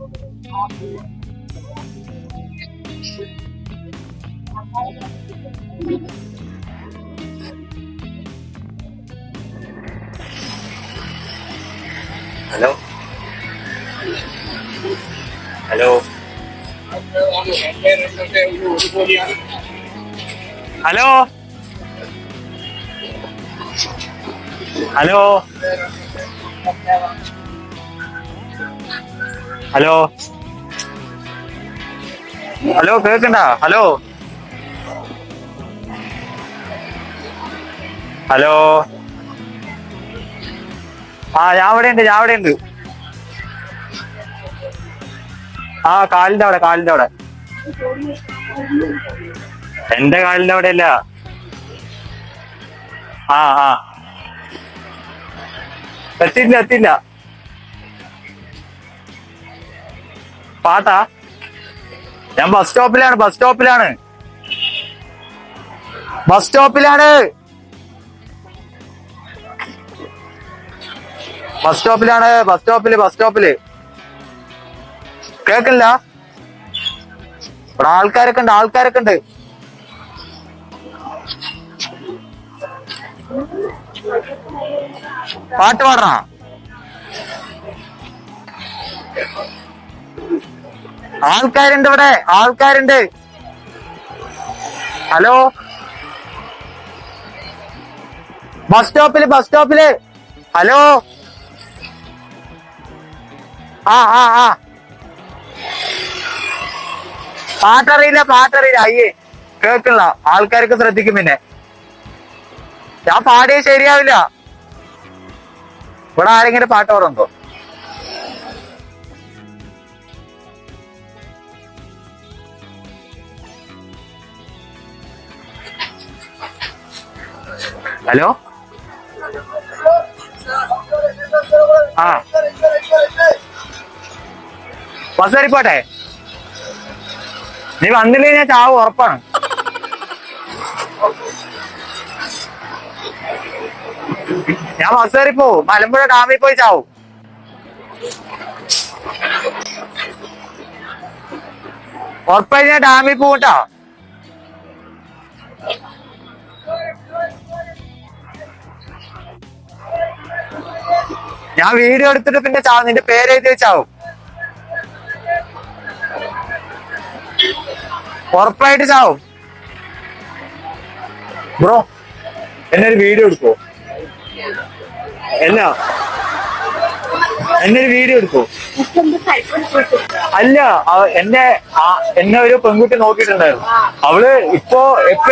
Hello hello hello hello hello hello കേക്കണ്ട? Hello hello ഞാൻ അവിടെ ഉണ്ട്. കാലിന്റെ അവിടെ. എന്റെ കാലിന്റെ അവിടെ അല്ല. എത്തില്ല. പാട്ടാ? ഞാൻ ബസ് സ്റ്റോപ്പിലാണ്. ബസ് സ്റ്റോപ്പില് കേക്കില്ല? ഇവിടെ ആൾക്കാരൊക്കെ ഉണ്ട്. പാട്ട് പാടണ? ആൾക്കാരുണ്ട് ഇവിടെ. ഹലോ ബസ് സ്റ്റോപ്പില് ഹലോ പാട്ടറിയില്ല. അയ്യേ കേൾക്കില്ല. ആൾക്കാർക്ക് ശ്രദ്ധിക്കും. പിന്നെ ഞാൻ പാടിയത് ശരിയാവില്ല. ഇവിടെ ആരെങ്കിലും പാട്ട് പാടുന്നുണ്ടോ? Hello bus കയറിപ്പോട്ടെ? നീ വന്നില്ലേ ഞാൻ ചാവും, ഉറപ്പാണ്. ഞാൻ ബസ് കയറിപ്പോ മലമ്പുഴ ഡാമിൽ പോയി ചാവും. ഉറപ്പായി ഞാൻ ഡാമിൽ പോകട്ടോ. ഞാൻ വീഡിയോ എടുത്തിട്ട് പിന്നെ ചാവും. നിന്റെ പേര് എഴുതി വെച്ചാവും. ഉറപ്പായിട്ട് ചാവും. ബ്രോ എന്നെ ഒരു വീഡിയോ എടുക്കോ? എന്നെ ഒരു വീഡിയോ എടുക്കോ? അല്ല, എന്നെ ഒരു പെൺകുട്ടി നോക്കിയിട്ടുണ്ടായിരുന്നു. അവള് ഇപ്പൊ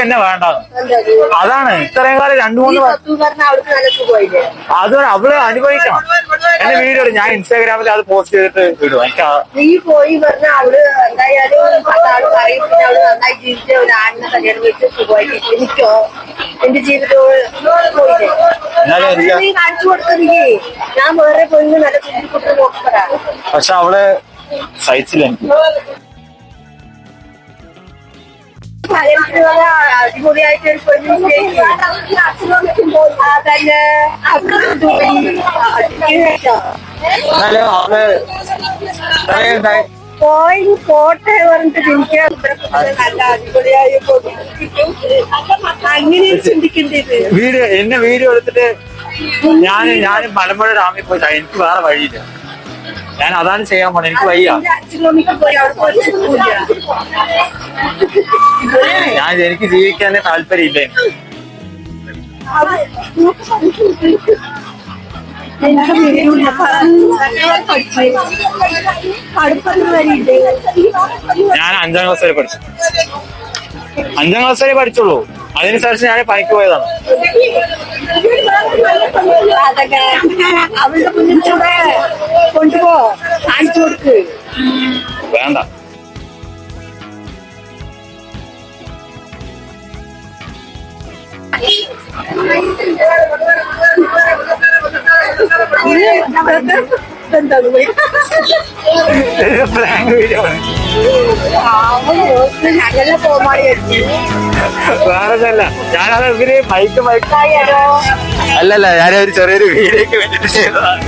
എന്നെ വേണ്ട. അതാണ് ഇത്രയും കാലം 2-3 അത് അവള് അനുഭവിക്കണം. എന്നെ വീഡിയോ എടുക്കും. ഞാൻ ഇൻസ്റ്റാഗ്രാമിൽ അത് പോസ്റ്റ് ചെയ്തിട്ട് ഇടും. നീ പോയി പറഞ്ഞ അവള് എന്തായാലും അവള് നന്നായി ജീവിച്ച ഒരു ആടിനെ കല്യാണം വെച്ച് സുഖമായിട്ട് എനിക്കോ എന്റെ ജീവിതത്തോട് നീ കാണിച്ചു കൊടുത്തില്ലേ? ഞാൻ വേറെ പോയി നല്ല കുട്ടിക്കുട്ടി നോക്കപ്പെടാ. പക്ഷെ അവള് സഹിച്ചില്ല. അടിപൊളിയായിട്ട് ഒരു പെണ്ണിന് തന്നെ പോയി പോട്ടെ പറഞ്ഞിട്ട് എനിക്ക് നല്ല അടിപൊളിയായി അങ്ങനെ ചിന്തിക്കേണ്ടത്. എന്നെ വീഡിയോ എടുത്തിട്ട് ഞാൻ മലമ്പുഴ ഡാമിൽ പോയി. എനിക്ക് വേറെ വഴിയില്ല. ഞാൻ അതാണ് ചെയ്യാൻ പോണത്. എനിക്ക് വയ്യ. എനിക്ക് ജീവിക്കാനേ താല്പര്യമില്ല. ഞാൻ 5ാം ക്ലാസ് വരെ പഠിച്ചു. 5ാം ക്ലാസ് വരെ പഠിച്ചുള്ളൂ. അതിനുശേഷം ഞാൻ പണിക്ക് പോയതാണ്. അവളുടെ മുന്നിലൂടെ കൊണ്ടുപോ, കാണിച്ചു കൊടുക്ക്. വേണ്ട. വേറെന്നല്ല, ഞാനത് ഇവര് മൈക്ക് അല്ലല്ല, ഞാനൊരു ചെറിയൊരു വീഡിയോക്ക് വേണ്ടിട്ട് ചെയ്തതാണ്.